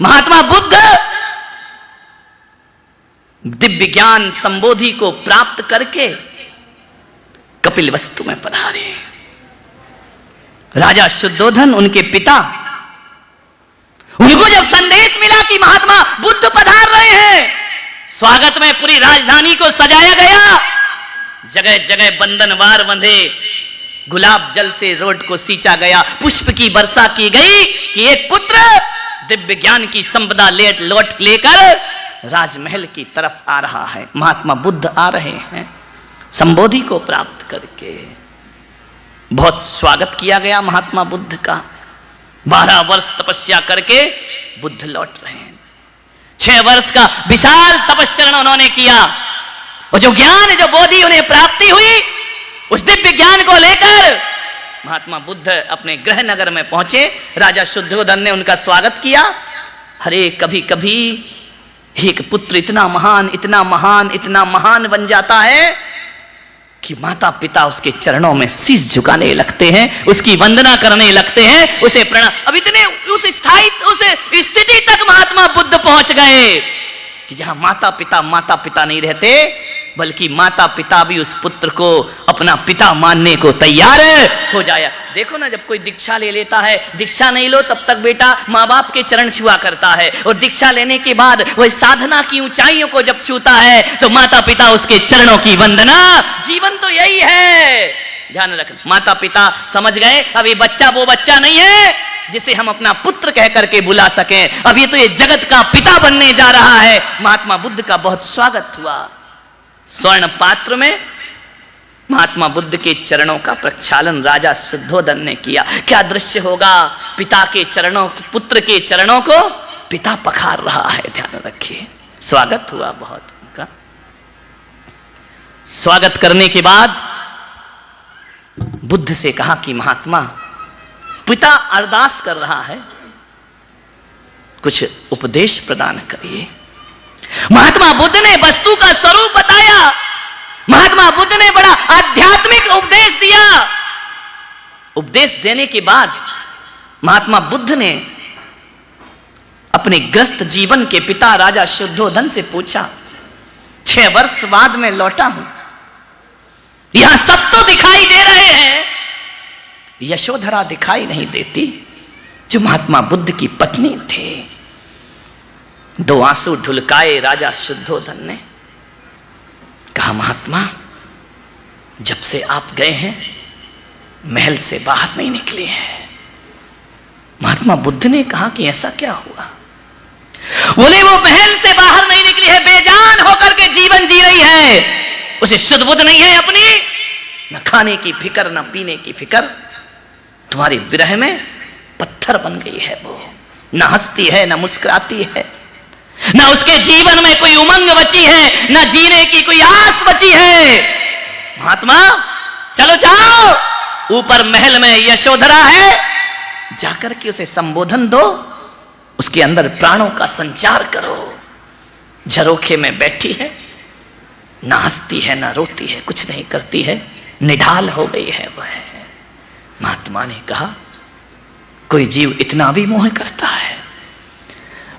महात्मा बुद्ध दिव्य ज्ञान संबोधि को प्राप्त करके कपिलवस्तु में पधारे। राजा शुद्धोधन उनके पिता, उनको जब संदेश मिला कि महात्मा बुद्ध पधार रहे हैं, स्वागत में पूरी राजधानी को सजाया गया, जगह जगह बंधनवार बंधे, गुलाब जल से रोड को सींचा गया, पुष्प की वर्षा की गई कि एक पुत्र दिव्य ज्ञान की संपदा लौट लेकर राजमहल की तरफ आ रहा है। महात्मा बुद्ध आ रहे हैं संबोधि को प्राप्त करके। बहुत स्वागत किया गया महात्मा बुद्ध का। 12 वर्ष तपस्या करके बुद्ध लौट रहे हैं। 6 वर्ष का विशाल तपस्चरण उन्होंने किया और जो ज्ञान, जो बोधि उन्हें प्राप्ति हुई, उस दिव्य ज्ञान को लेकर महात्मा बुद्ध अपने गृह नगर में पहुंचे। राजा शुद्धोधन ने उनका स्वागत किया। अरे कभी कभी एक पुत्र इतना महान, इतना महान, इतना महान बन जाता है कि माता पिता उसके चरणों में शीश झुकाने लगते हैं, उसकी वंदना करने लगते हैं, उसे प्रणाम। अब इतने उस स्थिति तक महात्मा बुद्ध पहुंच गए कि जहां माता पिता नहीं रहते, बल्कि माता पिता भी उस पुत्र को अपना पिता मानने को तैयार हो जाया। देखो ना, जब कोई दीक्षा ले लेता है, दीक्षा नहीं लो तब तक बेटा माँ बाप के चरण छुआ करता है, और दीक्षा लेने के बाद वह साधना की ऊंचाइयों को जब छूता है तो माता पिता उसके चरणों की वंदना। जीवन तो यही है, ध्यान रखना। माता पिता समझ गए अब ये बच्चा वो बच्चा नहीं है जिसे हम अपना पुत्र कह करके बुला सकें, अब ये तो ये जगत का पिता बनने जा रहा है। महात्मा बुद्ध का बहुत स्वागत हुआ। स्वर्ण पात्र में महात्मा बुद्ध के चरणों का प्रक्षालन राजा शुद्धोधन ने किया। क्या दृश्य होगा, पिता के चरणों, पुत्र के चरणों को पिता पखार रहा है, ध्यान रखिए। स्वागत हुआ बहुत उनका। स्वागत करने के बाद बुद्ध से कहा कि महात्मा, पिता अरदास कर रहा है, कुछ उपदेश प्रदान करिए। महात्मा बुद्ध ने वस्तु का स्वरूप बताया। महात्मा बुद्ध ने बड़ा आध्यात्मिक उपदेश दिया। उपदेश देने के बाद महात्मा बुद्ध ने अपने ग्रस्त जीवन के पिता राजा शुद्धोधन से पूछा, 6 वर्ष बाद मैं लौटा हूं, यहां सब तो दिखाई दे रहे हैं, यशोधरा दिखाई नहीं देती, जो महात्मा बुद्ध की पत्नी थे। 2 आंसू ढुलकाए राजा शुद्धोधन ने, कहा महात्मा, जब से आप गए हैं महल से बाहर नहीं निकले हैं। महात्मा बुद्ध ने कहा कि ऐसा क्या हुआ? बोले वो महल से बाहर नहीं निकली है, बेजान होकर के जीवन जी रही है, उसे शुद्ध बुद्ध नहीं है अपनी, न खाने की फिक्र न पीने की फिक्र, तुम्हारी विरह में पत्थर बन गई है वो, न हंसती है न मुस्कुराती है, न उसके जीवन में कोई उमंग बची है, न जीने की कोई आस बची है। महात्मा चलो जाओ, ऊपर महल में यशोधरा है, जाकर के उसे संबोधन दो, उसके अंदर प्राणों का संचार करो। झरोखे में बैठी है, न हंसती है न रोती है, कुछ नहीं करती है, निढाल हो गई है वह। महात्मा ने कहा, कोई जीव इतना भी मोह करता है?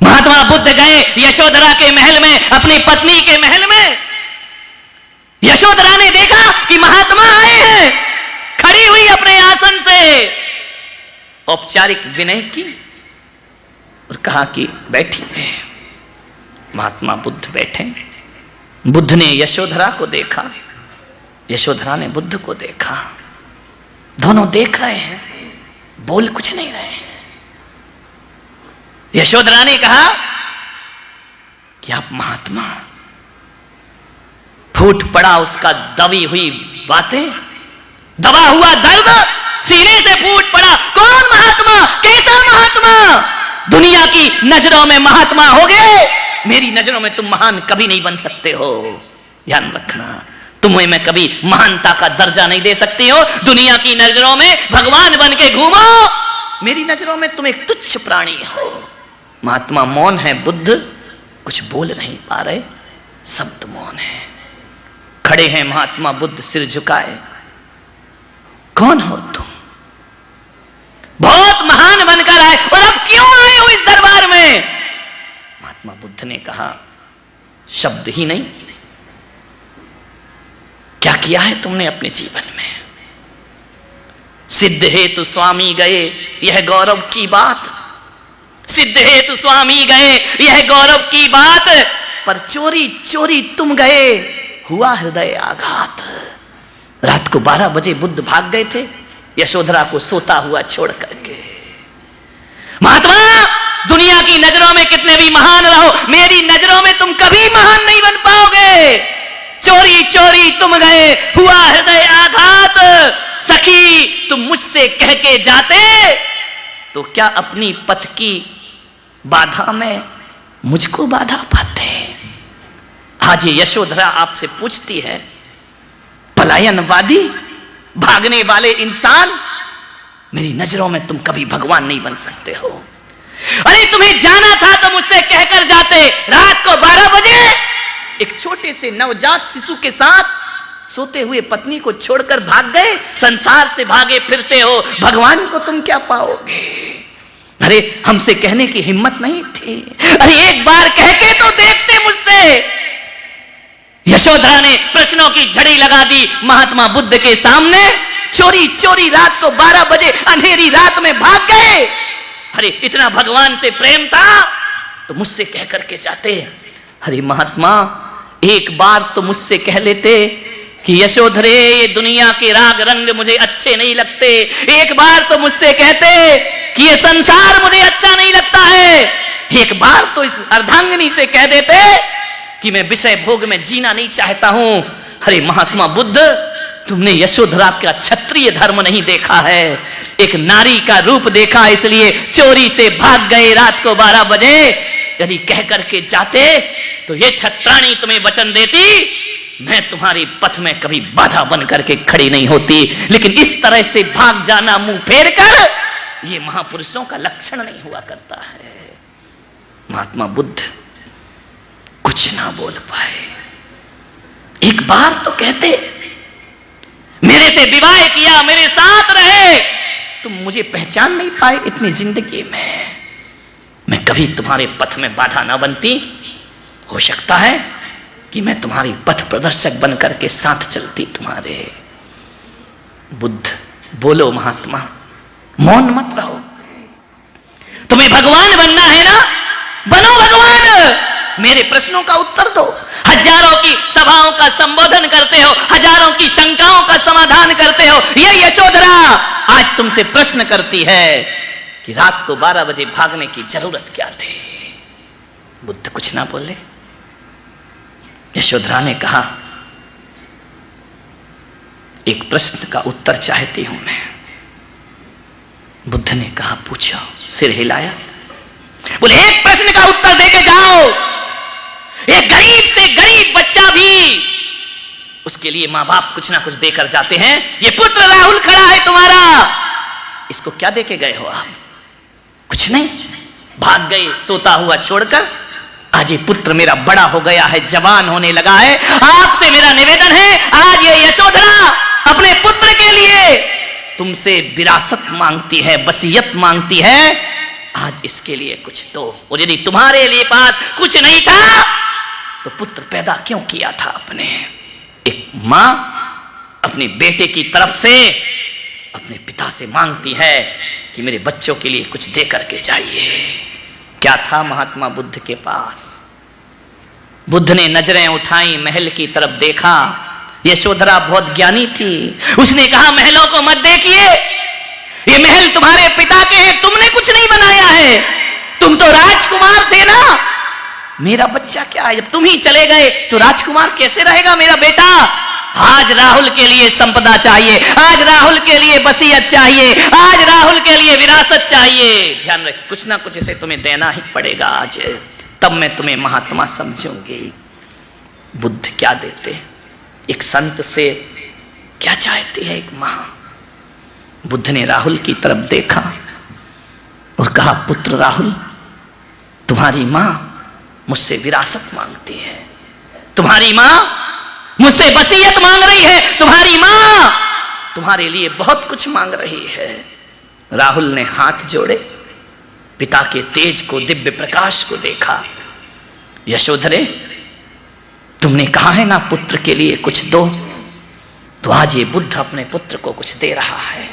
महात्मा बुद्ध गए यशोधरा के महल में, अपनी पत्नी के महल में। यशोधरा ने देखा कि महात्मा आए हैं, खड़ी हुई अपने आसन से, औपचारिक विनय की और कहा कि बैठिए। महात्मा बुद्ध बैठे। बुद्ध ने यशोधरा को देखा, यशोधरा ने बुद्ध को देखा, दोनों देख रहे हैं, बोल कुछ नहीं रहे हैं। यशोधरा ने कहा कि आप महात्मा, फूट पड़ा उसका दबी हुई बातें, दबा हुआ दर्द सीने से फूट पड़ा। कौन महात्मा, कैसा महात्मा? दुनिया की नजरों में महात्मा हो गए, मेरी नजरों में तुम महान कभी नहीं बन सकते हो, ध्यान रखना। तुम्हें मैं कभी महानता का दर्जा नहीं दे सकती हो। दुनिया की नजरों में भगवान बन के घूमो, मेरी नजरों में तुम एक तुच्छ प्राणी हो। महात्मा मौन है, बुद्ध कुछ बोल नहीं पा रहे, शब्द मौन है। खड़े हैं महात्मा बुद्ध सिर झुकाए। कौन हो तुम? बहुत महान बनकर आए, और अब क्यों आए हो इस दरबार में? महात्मा बुद्ध ने कहा, शब्द ही नहीं, क्या किया है तुमने अपने जीवन में? सिद्ध हेतु स्वामी गए, यह गौरव की बात। सिद्ध हेतु स्वामी गए, यह गौरव की बात। पर चोरी चोरी तुम गए, हुआ हृदय आघात। रात को 12 बजे बुद्ध भाग गए थे यशोधरा को सोता हुआ छोड़ करके। महात्मा, दुनिया की नजरों में कितने भी महान रहो, मेरी नजरों में तुम कभी महान नहीं बन पाओगे। चोरी चोरी तुम गए, हुआ हृदय आघात। सखी, तुम मुझसे कह के जाते तो क्या अपनी पथ की बाधा में मुझको बाधा पाते? आज ये यशोधरा आपसे पूछती है, पलायनवादी, भागने वाले इंसान, मेरी नजरों में तुम कभी भगवान नहीं बन सकते हो। अरे तुम्हें जाना था तो मुझसे कहकर जाते। रात को 12 बजे एक छोटे से नवजात शिशु के साथ सोते हुए पत्नी को छोड़कर भाग गए। संसार से भागे फिरते हो, भगवान को तुम क्या पाओगे? अरे हमसे कहने की हिम्मत नहीं थी? अरे एक बार कह के तो देखते मुझसे। यशोधरा ने प्रश्नों की झड़ी लगा दी महात्मा बुद्ध के सामने। चोरी चोरी रात को 12 बजे अंधेरी रात में भाग गए। अरे इतना भगवान से प्रेम था तो मुझसे कह करके जाते। अरे महात्मा, एक बार तो मुझसे कह लेते कि यशोधरे, ये दुनिया के राग रंग मुझे अच्छे नहीं लगते। एक बार तो मुझसे कहते कि ये संसार मुझे अच्छा नहीं लगता है। एक बार तो इस अर्धांगिनी से कह देते कि मैं विषय भोग में जीना नहीं चाहता हूं। अरे महात्मा बुद्ध, तुमने यशोधरा का क्षत्रिय धर्म नहीं देखा है, एक नारी का रूप देखा, इसलिए चोरी से भाग गए रात को 12 बजे। यदि कह करके जाते तो ये छत्राणी तुम्हें वचन देती, मैं तुम्हारी पथ में कभी बाधा बन करके खड़ी नहीं होती। लेकिन इस तरह से भाग जाना मुंह फेर कर, ये महापुरुषों का लक्षण नहीं हुआ करता है। महात्मा बुद्ध कुछ ना बोल पाए। एक बार तो कहते, मेरे से विवाह किया, मेरे साथ रहे, तुम मुझे पहचान नहीं पाए इतनी जिंदगी में, मैं कभी तुम्हारे पथ में बाधा ना बनती। हो सकता है कि मैं तुम्हारी पथ प्रदर्शक बन करके साथ चलती तुम्हारे। बुद्ध बोलो महात्मा, मौन मत रहो। तुम्हें भगवान बनना है ना, बनो भगवान। मेरे प्रश्नों का उत्तर दो। हजारों की सभाओं का संबोधन करते हो, हजारों की शंकाओं का समाधान करते हो। ये यशोधरा आज तुमसे प्रश्न करती है कि रात को 12 बजे भागने की जरूरत क्या थी? बुद्ध कुछ ना बोले। यशोधरा ने कहा, एक प्रश्न का उत्तर चाहती हूं मैं। बुद्ध ने कहा, पूछो। सिर हिलाया, बोले एक प्रश्न का उत्तर देके जाओ। एक गरीब से गरीब बच्चा भी, उसके लिए मां बाप कुछ ना कुछ देकर जाते हैं। ये पुत्र राहुल खड़ा है तुम्हारा, इसको क्या देके गए हो आप? कुछ नहीं, भाग गए सोता हुआ छोड़कर। आज ये पुत्र मेरा बड़ा हो गया है, जवान होने लगा है। आपसे मेरा निवेदन है, आज ये यशोधरा अपने पुत्र के लिए तुमसे विरासत मांगती है, वसीयत मांगती है। आज इसके लिए कुछ दो। और यदि तुम्हारे लिए पास कुछ नहीं था तो पुत्र पैदा क्यों किया था आपने? एक मां अपने बेटे की तरफ से अपने पिता से मांगती है कि मेरे बच्चों के लिए कुछ दे करके जाइए। क्या था महात्मा बुद्ध के पास? बुद्ध ने नजरें उठाई, महल की तरफ देखा। यशोधरा बहुत ज्ञानी थी। उसने कहा, महलों को मत देखिए, ये महल तुम्हारे पिता के हैं, तुमने कुछ नहीं बनाया है। तुम तो राजकुमार थे ना, मेरा बच्चा क्या है? जब तुम ही चले गए तो राजकुमार कैसे रहेगा मेरा बेटा? आज राहुल के लिए संपदा चाहिए, आज राहुल के लिए वसीयत चाहिए, आज राहुल के लिए विरासत चाहिए। ध्यान रख, कुछ ना कुछ इसे तुम्हें देना ही पड़ेगा आज, तब मैं तुम्हें महात्मा समझूंगी। बुद्ध क्या देते? एक संत से क्या चाहती है एक मां? बुद्ध ने राहुल की तरफ देखा और कहा, पुत्र राहुल, तुम्हारी मां मुझसे विरासत मांगती है, तुम्हारी मां मुझसे वसीयत मांग रही है, तुम्हारी मां तुम्हारे लिए बहुत कुछ मांग रही है। राहुल ने हाथ जोड़े, पिता के तेज को, दिव्य प्रकाश को देखा। यशोधरे, तुमने कहा है ना पुत्र के लिए कुछ दो, तो आज ये बुद्ध अपने पुत्र को कुछ दे रहा है।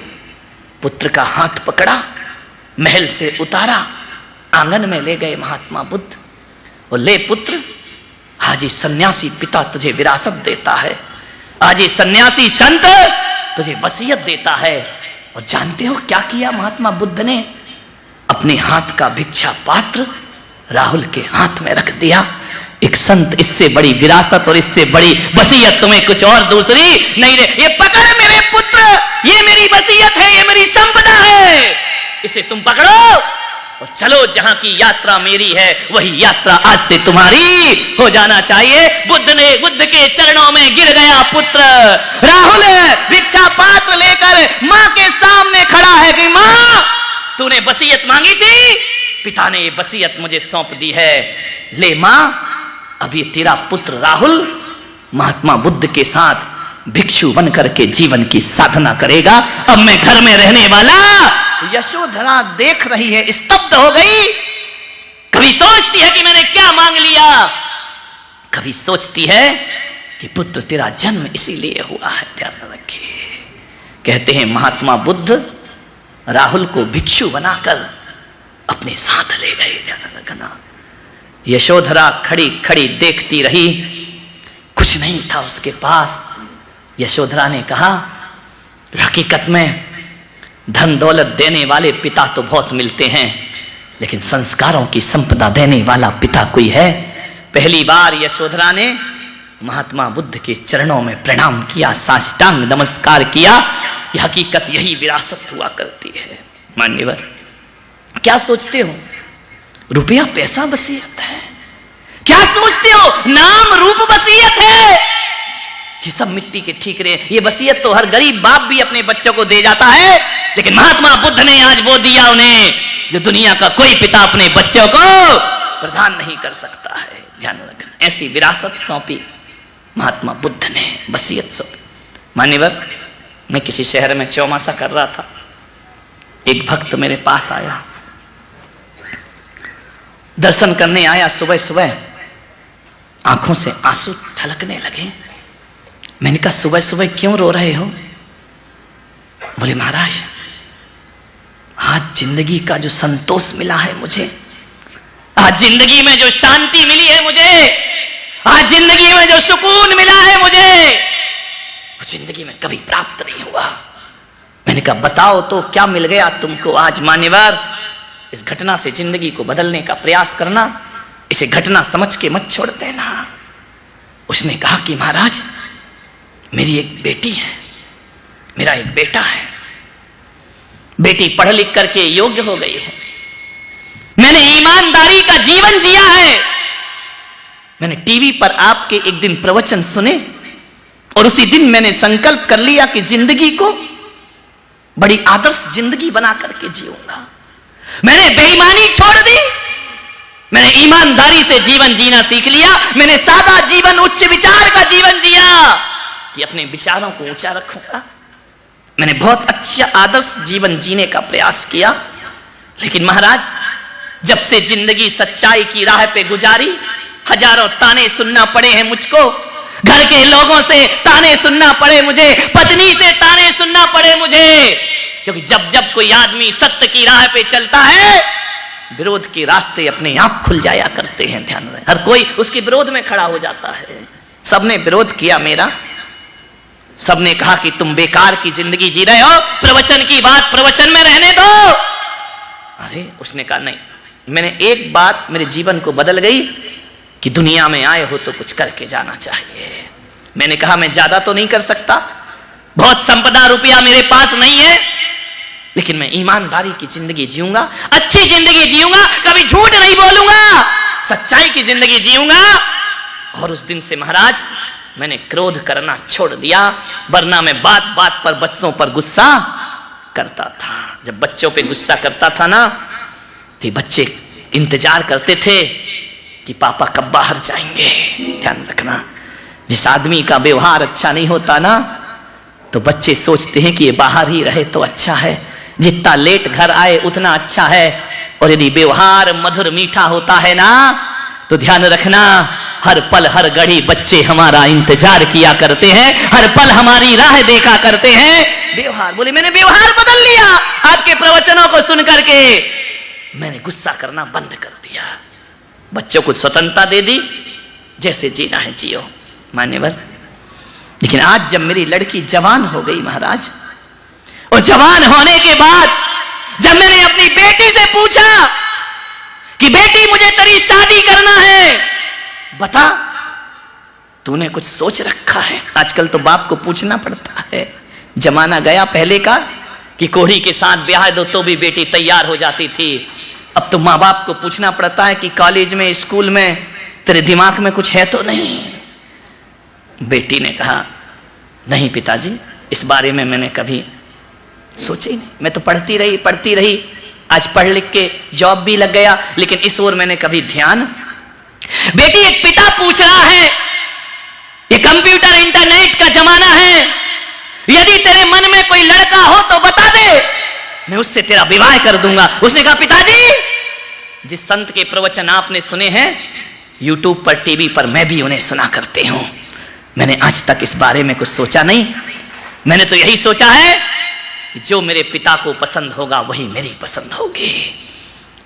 पुत्र का हाथ पकड़ा, महल से उतारा, आंगन में ले गए महात्मा बुद्ध। और ले पुत्र, आज ये सन्यासी पिता तुझे विरासत देता है, आज ये सन्यासी संत तुझे वसीयत देता है। और जानते हो क्या किया महात्मा बुद्ध ने? अपने हाथ का भिक्षा पात्र राहुल के हाथ में रख दिया। एक संत, इससे बड़ी विरासत और इससे बड़ी वसीयत तुम्हें कुछ और दूसरी नहीं दे। ये पकड़ मेरे पुत्र, ये मेरी वसीयत है, ये मेरी संपदा है, इसे तुम पकड़ो और चलो। जहां की यात्रा मेरी है वही यात्रा आज से तुम्हारी हो जाना चाहिए। बुद्ध के चरणों में गिर गया पुत्र। राहुल भिक्षा पात्र लेकर मां के सामने खड़ा है कि मां, तूने वसीयत मांगी थी, पिता ने ये वसीयत मुझे सौंप दी है। ले मां, अब ये तेरा पुत्र राहुल महात्मा बुद्ध के साथ भिक्षु बनकर के जीवन की साधना करेगा। अब मैं घर में रहने वाला। यशोधरा देख रही है, स्तब्ध हो गई। कभी सोचती है कि मैंने क्या मांग लिया, कभी सोचती है कि पुत्र तेरा जन्म इसीलिए हुआ है, ध्यान रखिए। कहते हैं महात्मा बुद्ध राहुल को भिक्षु बनाकर अपने साथ ले गए, ध्यान रखना। यशोधरा खड़ी खड़ी देखती रही, कुछ नहीं था उसके पास। यशोधरा ने कहा, हकीकत में धन दौलत देने वाले पिता तो बहुत मिलते हैं, लेकिन संस्कारों की संपदा देने वाला पिता कोई है। पहली बार यशोधरा ने महात्मा बुद्ध के चरणों में प्रणाम किया, साष्टांग नमस्कार किया। कि हकीकत यही विरासत हुआ करती है। मान्यवर, क्या सोचते हो रुपया पैसा वसीयत है? क्या सोचते हो नाम रूप वसीयत है? ये सब मिट्टी के ठीकरे। ये वसीयत तो हर गरीब बाप भी अपने बच्चों को दे जाता है, लेकिन महात्मा बुद्ध ने आज वो दिया उन्हें जो दुनिया का कोई पिता अपने बच्चों को प्रदान नहीं कर सकता है। ध्यान रखना, ऐसी विरासत सौंपी महात्मा बुद्ध ने, वसीयत सौंपी। मान्यवर, मैं किसी शहर में चौमासा कर रहा था, एक भक्त मेरे पास आया, दर्शन करने आया। सुबह सुबह आंखों से आंसू छलकने लगे। मैंने कहा, सुबह सुबह क्यों रो रहे हो? बोले, महाराज आज जिंदगी का जो संतोष मिला है मुझे, आज जिंदगी में जो शांति मिली है मुझे, आज जिंदगी में जो सुकून मिला है मुझे, वो जिंदगी में कभी प्राप्त नहीं हुआ। मैंने कहा, बताओ तो क्या मिल गया तुमको आज? मान्यवर, इस घटना से जिंदगी को बदलने का प्रयास करना, इसे घटना समझ के मत छोड़ देना। उसने कहा कि महाराज, मेरी एक बेटी है, मेरा एक बेटा है, बेटी पढ़ लिख करके योग्य हो गई है, मैंने ईमानदारी का जीवन जिया है। मैंने टीवी पर आपके एक दिन प्रवचन सुने और उसी दिन मैंने संकल्प कर लिया कि जिंदगी को बड़ी आदर्श जिंदगी बना करके जीऊंगा। मैंने बेईमानी छोड़ दी, मैंने ईमानदारी से जीवन जीना सीख लिया। मैंने सादा जीवन, उच्च विचार का जीवन जिया कि अपने विचारों को ऊंचा रखूंगा। मैंने बहुत अच्छा आदर्श जीवन जीने का प्रयास किया। लेकिन महाराज, जब से जिंदगी सच्चाई की राह पे गुजारी, हजारों ताने सुनना पड़े हैं मुझको, घर के लोगों से ताने सुनना पड़े मुझे, पत्नी से ताने सुनना पड़े मुझे। क्योंकि जब जब कोई आदमी सत्य की राह पे चलता है, विरोध के रास्ते अपने आप खुल जाया करते हैं। ध्यान रहे, हर कोई उसके विरोध में खड़ा हो जाता है। सबने विरोध किया मेरा, सबने कहा कि तुम बेकार की जिंदगी जी रहे हो, प्रवचन की बात प्रवचन में रहने दो। अरे उसने कहा नहीं, मैंने एक बात मेरे जीवन को बदल गई कि दुनिया में आए हो तो कुछ करके जाना चाहिए। मैंने कहा, मैं ज्यादा तो नहीं कर सकता, बहुत संपदा रुपया मेरे पास नहीं है, लेकिन मैं ईमानदारी की जिंदगी जीऊंगा, अच्छी जिंदगी जीऊंगा, कभी झूठ नहीं बोलूंगा, सच्चाई की जिंदगी जीऊंगा। और उस दिन से महाराज मैंने क्रोध करना छोड़ दिया, वरना मैं बात बात पर बच्चों पर गुस्सा करता था। जब बच्चों पे गुस्सा करता था ना, तो बच्चे इंतजार करते थे कि पापा कब बाहर जाएंगे। ध्यान रखना, जिस आदमी का व्यवहार अच्छा नहीं होता ना, तो बच्चे सोचते हैं कि ये बाहर ही रहे तो अच्छा है, जितना लेट घर आए उतना अच्छा है। और यदि व्यवहार मधुर मीठा होता है ना, तो ध्यान रखना, हर पल हर घड़ी बच्चे हमारा इंतजार किया करते हैं, हर पल हमारी राह देखा करते हैं। व्यवहार, बोले मैंने व्यवहार बदल लिया आपके प्रवचनों को सुन करके, मैंने गुस्सा करना बंद कर दिया, बच्चों को स्वतंत्रता दे दी, जैसे जीना है जियो, मान्यवर। लेकिन आज जब मेरी लड़की जवान हो गई महाराज, और जवान होने के बाद जब मैंने अपनी बेटी से पूछा कि बेटी मुझे तेरी शादी करना है, बता तूने कुछ सोच रखा है? आजकल तो बाप को पूछना पड़ता है, जमाना गया पहले का कि कोढ़ी के साथ ब्याह दो तो भी बेटी तैयार हो जाती थी। अब तो माँ बाप को पूछना पड़ता है कि कॉलेज में स्कूल में तेरे दिमाग में कुछ है तो नहीं। बेटी ने कहा नहीं पिताजी, इस बारे में मैंने कभी सोचा ही नहीं, मैं तो पढ़ती रही, आज पढ़ लिख के जॉब भी लग गया, लेकिन इस ओर मैंने कभी ध्यान। बेटी एक पिता पूछ रहा है, ये कंप्यूटर इंटरनेट का जमाना है, यदि तेरे मन में कोई लड़का हो तो बता दे, मैं उससे तेरा विवाह कर दूंगा। उसने कहा पिताजी, जिस संत के प्रवचन आपने सुने हैं यूट्यूब पर, टीवी पर, मैं भी उन्हें सुना करते हूं, मैंने आज तक इस बारे में कुछ सोचा नहीं, मैंने तो यही सोचा है कि जो मेरे पिता को पसंद होगा वही मेरी पसंद होगी।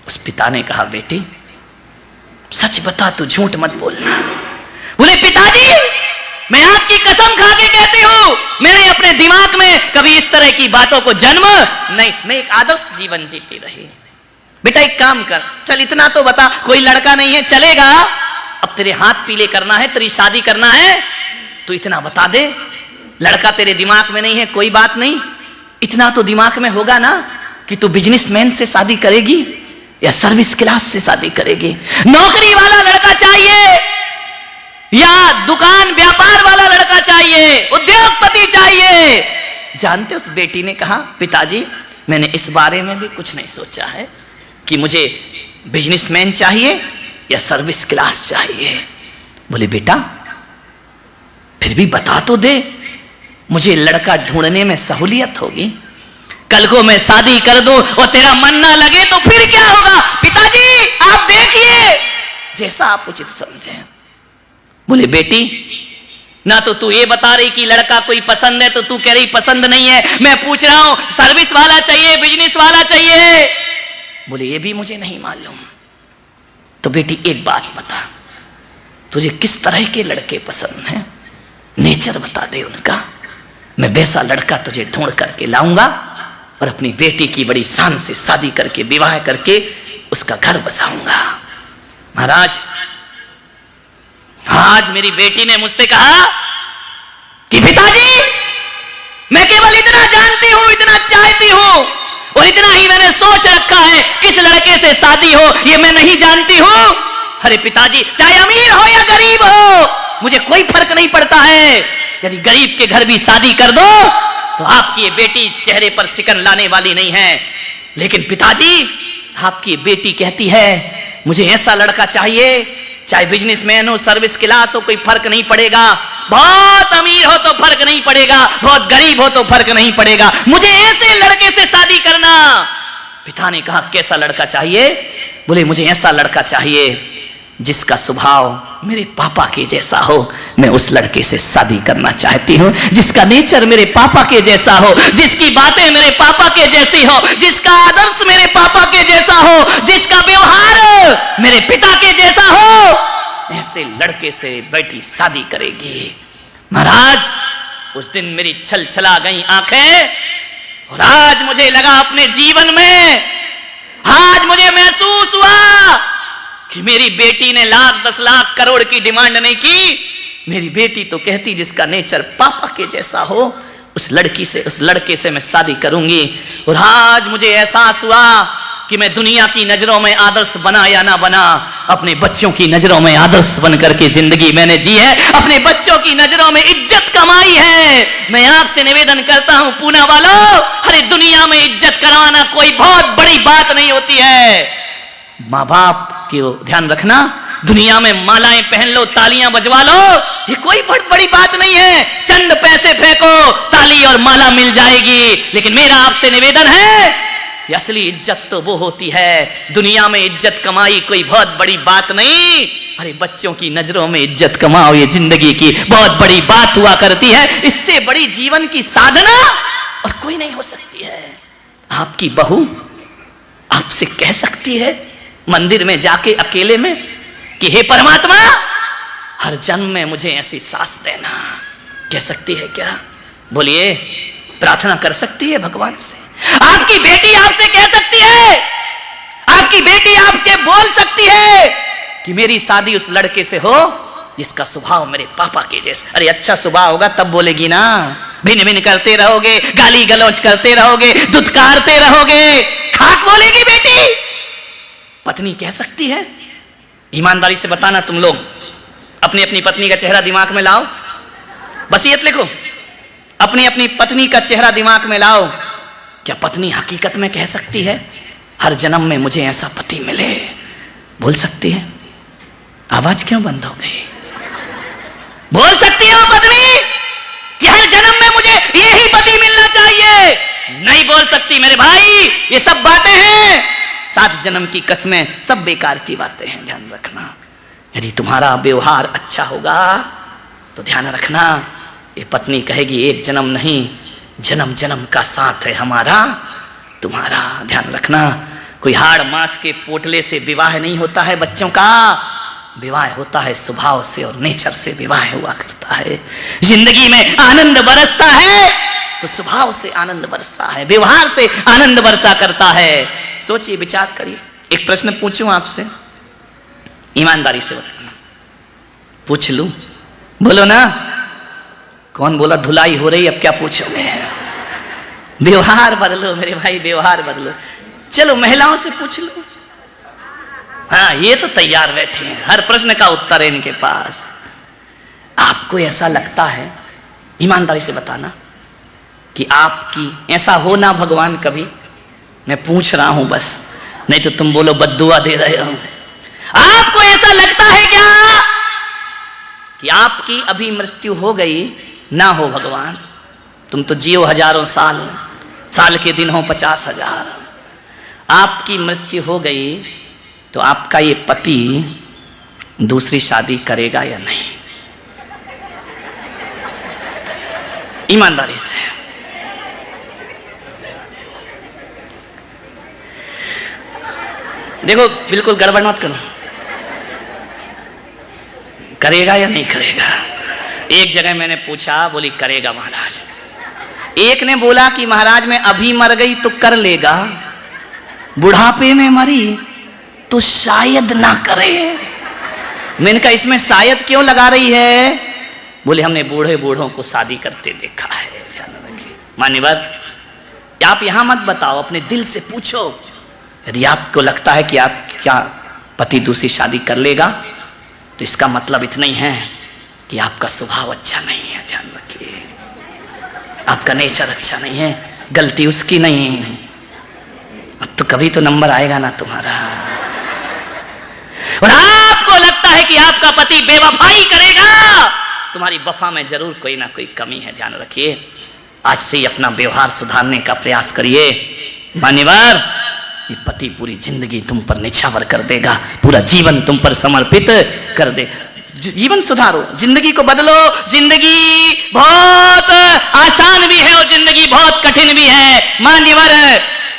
उस पिता ने कहा बेटी सच बता, तू झूठ मत बोलना। बोले पिताजी मैं आपकी कसम खा के कहती हूं, मैंने अपने दिमाग में कभी इस तरह की बातों को जन्म नहीं, मैं एक आदर्श जीवन जीती रही। बेटा एक काम कर, चल इतना तो बता, कोई लड़का नहीं है चलेगा, अब तेरे हाथ पीले करना है, तेरी शादी करना है, तो इतना बता दे, लड़का तेरे दिमाग में नहीं है कोई बात नहीं, इतना तो दिमाग में होगा ना कि तू बिजनेसमैन से शादी करेगी या सर्विस क्लास से शादी करेगी, नौकरी वाला लड़का चाहिए या दुकान व्यापार वाला लड़का चाहिए, उद्योगपति चाहिए। जानते उस बेटी ने कहा पिताजी मैंने इस बारे में भी कुछ नहीं सोचा है कि मुझे बिजनेसमैन चाहिए या सर्विस क्लास चाहिए। बोले बेटा फिर भी बता तो दे, मुझे लड़का ढूंढने में सहूलियत होगी, कल को मैं शादी कर दूं और तेरा मन ना लगे तो फिर क्या होगा? पिताजी आप देखिए जैसा आप उचित समझें। बोले बेटी ना तो तू ये बता रही कि लड़का कोई पसंद है, तो तू कह रही पसंद नहीं है, मैं पूछ रहा हूं सर्विस वाला चाहिए बिजनेस वाला चाहिए। बोले ये भी मुझे नहीं मालूम। तो बेटी एक बात बता, तुझे किस तरह के लड़के पसंद हैं, नेचर बता दे उनका, मैं वैसा लड़का तुझे ढूंढ करके लाऊंगा और अपनी बेटी की बड़ी शान से शादी करके विवाह करके उसका घर बसाऊंगा। महाराज आज मेरी बेटी ने मुझसे कहा कि पिताजी मैं केवल इतना जानती हूं, इतना चाहती हूं और इतना ही मैंने सोच रखा है, किस लड़के से शादी हो ये मैं नहीं जानती हूं। अरे पिताजी चाहे अमीर हो या गरीब हो मुझे कोई फर्क नहीं पड़ता है, यदि गरीब के घर भी शादी कर दो तो आपकी ये बेटी चेहरे पर सिकन लाने वाली नहीं है। लेकिन पिताजी आपकी बेटी कहती है मुझे ऐसा लड़का चाहिए, चाहे बिजनेसमैन हो सर्विस क्लास हो कोई फर्क नहीं पड़ेगा, बहुत अमीर हो तो फर्क नहीं पड़ेगा, बहुत गरीब हो तो फर्क नहीं पड़ेगा, मुझे ऐसे लड़के से शादी करना। पिता ने कहा कैसा लड़का चाहिए? बोले मुझे ऐसा लड़का चाहिए जिसका स्वभाव मेरे पापा के जैसा हो, मैं उस लड़के से शादी करना चाहती हूँ, जिसका नेचर मेरे पापा के जैसा हो, जिसकी बातें मेरे पापा के जैसी हो, जिसका आदर्श मेरे पापा के जैसा हो, जिसका व्यवहार मेरे पिता के जैसा हो, ऐसे लड़के से बेटी शादी करेगी। महाराज उस दिन मेरी छल छला गई आंखें और आज मुझे लगा अपने जीवन में, आज मुझे महसूस हुआ कि मेरी बेटी ने लाख 10 लाख करोड़ की डिमांड नहीं की, मेरी बेटी तो कहती जिसका नेचर पापा के जैसा हो उस लड़की से, उस लड़के से मैं शादी करूंगी। और आज मुझे एहसास हुआ कि मैं दुनिया की नजरों में आदर्श बना या ना बना, अपने बच्चों की नजरों में आदर्श बन करके जिंदगी मैंने जी है, अपने बच्चों की नजरों में इज्जत कमाई है। मैं आपसे निवेदन करता हूं पूना वालों, अरे दुनिया में इज्जत करवाना कोई बहुत बड़ी बात नहीं होती है। माँ बाप की ध्यान रखना, दुनिया में मालाएं पहन लो तालियां बजवा लो, ये कोई बहुत बड़ी बात नहीं है, चंद पैसे फेंको ताली और माला मिल जाएगी। लेकिन मेरा आपसे निवेदन है कि असली इज्जत तो वो होती है, दुनिया में इज्जत कमाई कोई बहुत बड़ी बात नहीं, अरे बच्चों की नजरों में इज्जत कमाओ, ये जिंदगी की बहुत बड़ी बात हुआ करती है। इससे बड़ी जीवन की साधना और कोई नहीं हो सकती है। आपकी बहू आपसे कह सकती है मंदिर में जाके अकेले में कि हे परमात्मा, हर जन्म में मुझे ऐसी सास देना। कह सकती है क्या? बोलिए, प्रार्थना कर सकती है भगवान से। आपकी बेटी आपसे कह सकती है, आपकी बेटी आपके बोल सकती है कि मेरी शादी उस लड़के से हो जिसका स्वभाव मेरे पापा के जैसा। अरे अच्छा स्वभाव होगा तब बोलेगी ना। भिन भिन करते रहोगे, गाली गलौज करते रहोगे, दुत्कारते रहोगे, खाक बोलेगी बेटी। पत्नी कह सकती है। ईमानदारी से बताना, तुम लोग अपनी अपनी पत्नी का चेहरा दिमाग में लाओ, वसीयत लिखो, अपनी अपनी पत्नी का चेहरा दिमाग में लाओ। क्या पत्नी हकीकत में कह सकती है हर जन्म में मुझे ऐसा पति मिले? बोल सकती है? आवाज क्यों बंद हो गई? बोल सकती है वो पत्नी कि हर जन्म में मुझे यही पति मिलना चाहिए? नहीं बोल सकती मेरे भाई। ये सब बातें हैं, 7 जन्म की कसमें, सब बेकार की बातें हैं। ध्यान रखना, यदि तुम्हारा व्यवहार अच्छा होगा तो ध्यान रखना, ये पत्नी कहेगी एक जन्म नहीं, जन्म जन्म का साथ है हमारा तुम्हारा। ध्यान रखना, कोई हाड़ मांस के पोटले से विवाह नहीं होता है बच्चों का। विवाह होता है स्वभाव से और नेचर से विवाह हुआ करता है। जिंदगी में आनंद बरसता है तो स्वभाव से आनंद बरसता है, व्यवहार से आनंद बरसा करता है। सोचिए, विचार करिए। एक प्रश्न पूछूं आपसे, ईमानदारी से बताना, पूछ लूं? बोलो ना। कौन बोला धुलाई हो रही, अब क्या पूछोगे? व्यवहार बदलो मेरे भाई, व्यवहार बदलो। चलो महिलाओं से पूछ लो। हाँ, ये तो तैयार बैठे हैं, हर प्रश्न का उत्तर है इनके पास। आपको ऐसा लगता है, ईमानदारी से बताना, कि आपकी ऐसा हो ना भगवान कभी? मैं पूछ रहा हूं बस, नहीं तो तुम बोलो बद्दुआ दे रहे हो। आपको ऐसा लगता है क्या कि आपकी अभी मृत्यु हो गई ना हो भगवान? तुम तो जियो हजारों साल, साल के दिन हो 50,000। आपकी मृत्यु हो गई तो आपका ये पति दूसरी शादी करेगा या नहीं? ईमानदारी से देखो, बिल्कुल गड़बड़ मत करो। करेगा या नहीं करेगा? एक जगह मैंने पूछा, बोली करेगा महाराज। एक ने बोला कि महाराज मैं अभी मर गई तो कर लेगा, बुढ़ापे में मरी तो शायद ना करे। मैंने कहा इसमें शायद क्यों लगा रही है? बोले हमने बूढ़े बूढ़ों को शादी करते देखा है। ध्यान रखिए मान्यवर, आप यहां मत बताओ, अपने दिल से पूछो। यदि आपको लगता है कि आप क्या पति दूसरी शादी कर लेगा तो इसका मतलब इतना ही है कि आपका स्वभाव अच्छा नहीं है। ध्यान रखिए, आपका नेचर अच्छा नहीं है, गलती उसकी नहीं। अब तो कभी तो नंबर आएगा ना तुम्हारा। और आपको लगता है कि आपका पति बेवफाई करेगा, तुम्हारी वफा में जरूर कोई ना कोई कमी है। ध्यान रखिए, आज से ही अपना व्यवहार सुधारने का प्रयास करिए। मान्यवर, ये पति पूरी जिंदगी तुम पर निछावर कर देगा, पूरा जीवन तुम पर समर्पित कर दे। जीवन सुधारो, जिंदगी को बदलो। जिंदगी बहुत आसान भी है और जिंदगी बहुत कठिन भी है। मान्यवर,